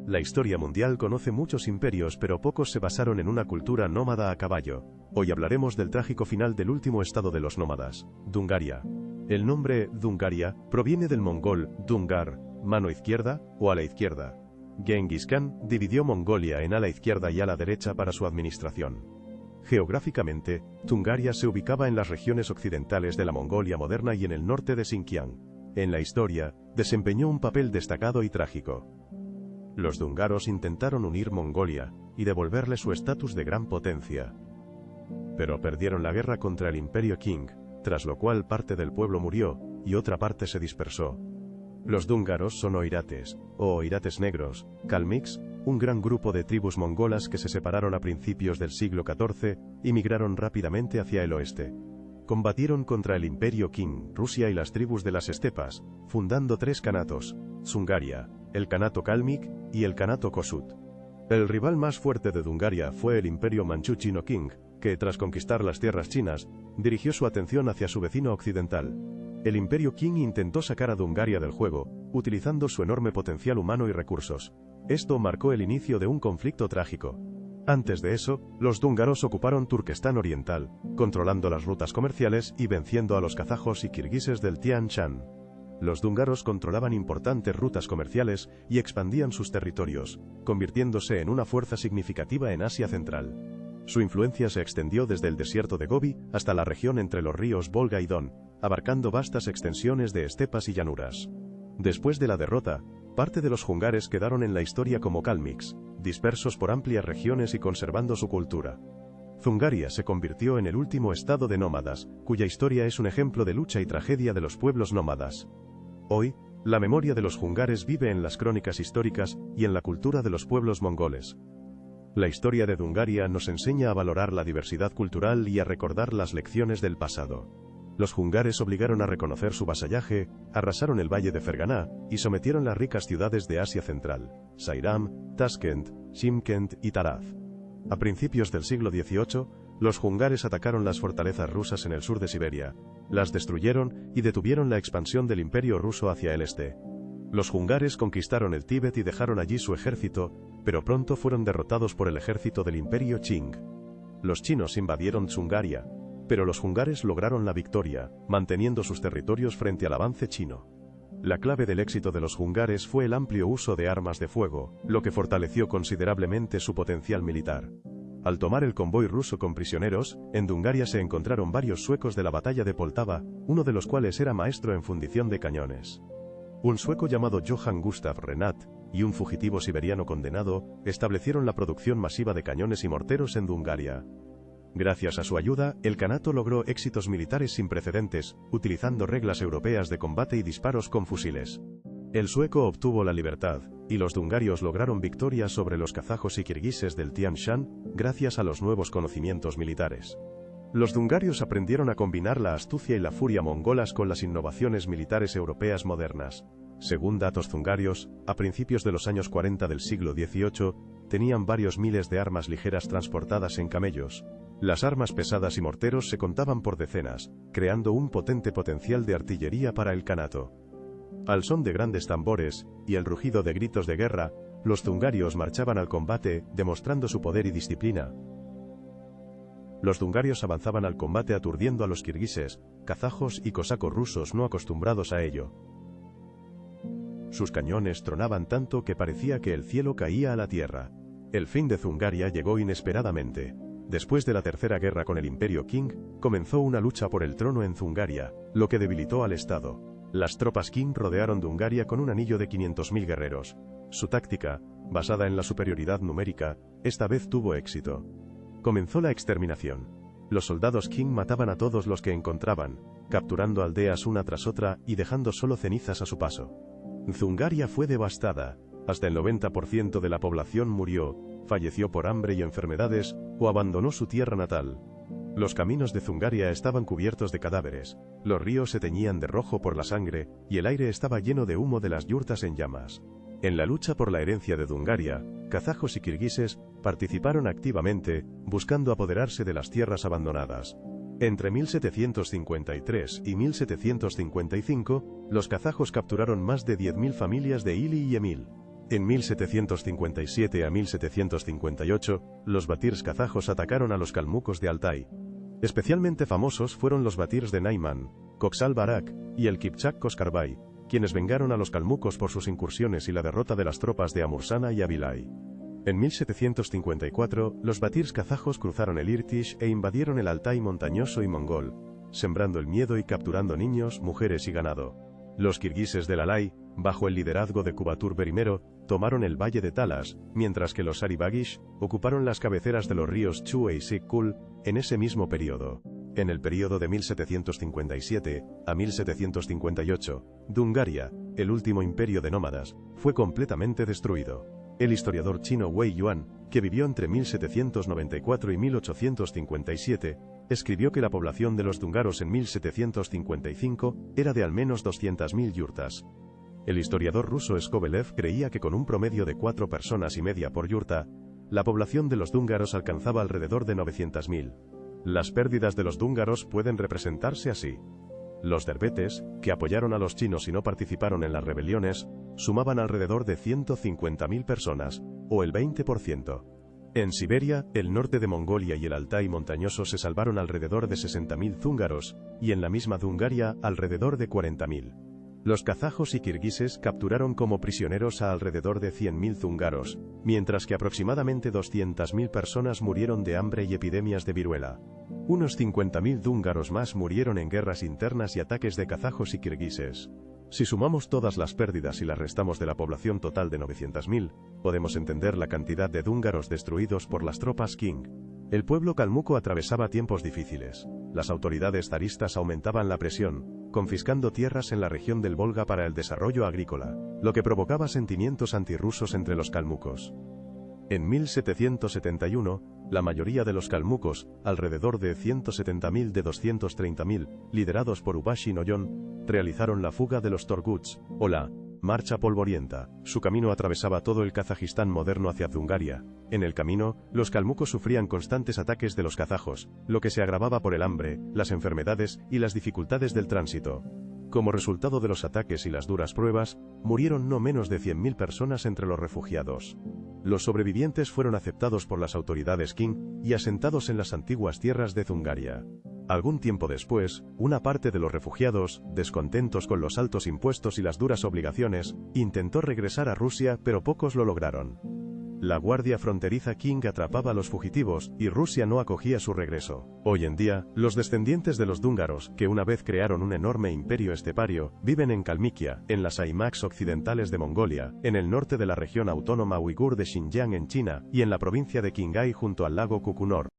La historia mundial conoce muchos imperios, pero pocos se basaron en una cultura nómada a caballo. Hoy hablaremos del trágico final del último estado de los nómadas, Dungaria. El nombre Dungaria proviene del mongol Dungar, mano izquierda o ala izquierda. Genghis Khan dividió Mongolia en ala izquierda y ala derecha para su administración. Geográficamente, Dungaria se ubicaba en las regiones occidentales de la Mongolia moderna y en el norte de Xinjiang. En la historia, desempeñó un papel destacado y trágico. Los dungaros intentaron unir Mongolia y devolverle su estatus de gran potencia. Pero perdieron la guerra contra el Imperio Qing, tras lo cual parte del pueblo murió y otra parte se dispersó. Los dungaros son oirates, o oirates negros, kalmyks, un gran grupo de tribus mongolas que se separaron a principios del siglo XIV y migraron rápidamente hacia el oeste. Combatieron contra el Imperio Qing, Rusia y las tribus de las estepas, fundando 3 kanatos: Dzungaria, el Kanato Kalmyk y el Kanato Kossuth. El rival más fuerte de Dungaria fue el Imperio Manchú Chino-Qing, que tras conquistar las tierras chinas, dirigió su atención hacia su vecino occidental. El Imperio Qing intentó sacar a Dungaria del juego, utilizando su enorme potencial humano y recursos. Esto marcó el inicio de un conflicto trágico. Antes de eso, los dungaros ocuparon Turquestán Oriental, controlando las rutas comerciales y venciendo a los kazajos y kirguises del Tian Shan. Los dungaros controlaban importantes rutas comerciales y expandían sus territorios, convirtiéndose en una fuerza significativa en Asia Central. Su influencia se extendió desde el desierto de Gobi hasta la región entre los ríos Volga y Don, abarcando vastas extensiones de estepas y llanuras. Después de la derrota, parte de los jungares quedaron en la historia como kalmyks, dispersos por amplias regiones y conservando su cultura. Dungaria se convirtió en el último estado de nómadas, cuya historia es un ejemplo de lucha y tragedia de los pueblos nómadas. Hoy, la memoria de los jungares vive en las crónicas históricas y en la cultura de los pueblos mongoles. La historia de Dungaria nos enseña a valorar la diversidad cultural y a recordar las lecciones del pasado. Los jungares obligaron a reconocer su vasallaje, arrasaron el valle de Ferganá y sometieron las ricas ciudades de Asia Central: Sairam, Tashkent, Shymkent y Taraz. A principios del siglo XVIII, los jungares atacaron las fortalezas rusas en el sur de Siberia, las destruyeron y detuvieron la expansión del imperio ruso hacia el este. Los jungares conquistaron el Tíbet y dejaron allí su ejército, pero pronto fueron derrotados por el ejército del imperio Qing. Los chinos invadieron Dzungaria, pero los jungares lograron la victoria, manteniendo sus territorios frente al avance chino. La clave del éxito de los jungares fue el amplio uso de armas de fuego, lo que fortaleció considerablemente su potencial militar. Al tomar el convoy ruso con prisioneros, en Dungaria se encontraron varios suecos de la batalla de Poltava, uno de los cuales era maestro en fundición de cañones. Un sueco llamado Johann Gustav Renat, y un fugitivo siberiano condenado, establecieron la producción masiva de cañones y morteros en Dungaria. Gracias a su ayuda, el Kanato logró éxitos militares sin precedentes, utilizando reglas europeas de combate y disparos con fusiles. El sueco obtuvo la libertad, y los dungarios lograron victorias sobre los kazajos y kirguises del Tian Shan, gracias a los nuevos conocimientos militares. Los dungarios aprendieron a combinar la astucia y la furia mongolas con las innovaciones militares europeas modernas. Según datos dungarios, a principios de los años 40 del siglo XVIII, tenían varios miles de armas ligeras transportadas en camellos. Las armas pesadas y morteros se contaban por decenas, creando un potente potencial de artillería para el Kanato. Al son de grandes tambores y el rugido de gritos de guerra, los dungarios marchaban al combate, demostrando su poder y disciplina. Los dungarios avanzaban al combate aturdiendo a los kirguises, kazajos y cosacos rusos no acostumbrados a ello. Sus cañones tronaban tanto que parecía que el cielo caía a la tierra. El fin de Dungaria llegó inesperadamente. Después de la Tercera Guerra con el Imperio Qing, comenzó una lucha por el trono en Dungaria, lo que debilitó al Estado. Las tropas Qing rodearon Dungaria con un anillo de 500.000 guerreros. Su táctica, basada en la superioridad numérica, esta vez tuvo éxito. Comenzó la exterminación. Los soldados Qing mataban a todos los que encontraban, capturando aldeas una tras otra y dejando solo cenizas a su paso. Dungaria fue devastada. Hasta el 90% de la población murió, falleció por hambre y enfermedades, o abandonó su tierra natal. Los caminos de Dungaria estaban cubiertos de cadáveres, los ríos se teñían de rojo por la sangre, y el aire estaba lleno de humo de las yurtas en llamas. En la lucha por la herencia de Dungaria, kazajos y kirguises participaron activamente, buscando apoderarse de las tierras abandonadas. Entre 1753 y 1755, los kazajos capturaron más de 10.000 familias de Ili y Emil. En 1757 a 1758, los batirs kazajos atacaron a los kalmucos de Altai. Especialmente famosos fueron los batirs de Naiman, Koksal Barak y el Kipchak Koskarbay, quienes vengaron a los kalmucos por sus incursiones y la derrota de las tropas de Amursana y Abilay. En 1754, los batirs kazajos cruzaron el Irtish e invadieron el Altai montañoso y mongol, sembrando el miedo y capturando niños, mujeres y ganado. Los kirguises del Alay, bajo el liderazgo de Kubatur Berimero, tomaron el valle de Talas, mientras que los Aribagish ocuparon las cabeceras de los ríos Chue y Sikkul en ese mismo periodo. En el periodo de 1757 a 1758, Dungaria, el último imperio de nómadas, fue completamente destruido. El historiador chino Wei Yuan, que vivió entre 1794 y 1857, escribió que la población de los dungaros en 1755 era de al menos 200.000 yurtas. El historiador ruso Skobelev creía que con un promedio de 4 personas y media por yurta, la población de los dúngaros alcanzaba alrededor de 900.000. Las pérdidas de los dúngaros pueden representarse así. Los derbetes, que apoyaron a los chinos y no participaron en las rebeliones, sumaban alrededor de 150.000 personas, o el 20%. En Siberia, el norte de Mongolia y el Altai montañoso se salvaron alrededor de 60.000 zúngaros, y en la misma Dungaria, alrededor de 40.000. Los kazajos y kirguises capturaron como prisioneros a alrededor de 100.000 zúngaros, mientras que aproximadamente 200.000 personas murieron de hambre y epidemias de viruela. Unos 50.000 dúngaros más murieron en guerras internas y ataques de kazajos y kirguises. Si sumamos todas las pérdidas y las restamos de la población total de 900.000, podemos entender la cantidad de dúngaros destruidos por las tropas Qing. El pueblo kalmuco atravesaba tiempos difíciles. Las autoridades zaristas aumentaban la presión, confiscando tierras en la región del Volga para el desarrollo agrícola, lo que provocaba sentimientos antirrusos entre los kalmucos. En 1771, la mayoría de los kalmucos, alrededor de 170.000 de 230.000, liderados por Ubashi Noyon, realizaron la fuga de los Torguts, o la Marcha Polvorienta. Su camino atravesaba todo el Kazajistán moderno hacia Dungaria. En el camino, los kalmucos sufrían constantes ataques de los kazajos, lo que se agravaba por el hambre, las enfermedades y las dificultades del tránsito. Como resultado de los ataques y las duras pruebas, murieron no menos de 100.000 personas entre los refugiados. Los sobrevivientes fueron aceptados por las autoridades Qing y asentados en las antiguas tierras de Dungaria. Algún tiempo después, una parte de los refugiados, descontentos con los altos impuestos y las duras obligaciones, intentó regresar a Rusia, pero pocos lo lograron. La Guardia Fronteriza Qing atrapaba a los fugitivos, y Rusia no acogía su regreso. Hoy en día, los descendientes de los dúngaros, que una vez crearon un enorme imperio estepario, viven en Kalmikia, en las Aimaks occidentales de Mongolia, en el norte de la región autónoma uigur de Xinjiang en China, y en la provincia de Qinghai junto al lago Kukunor.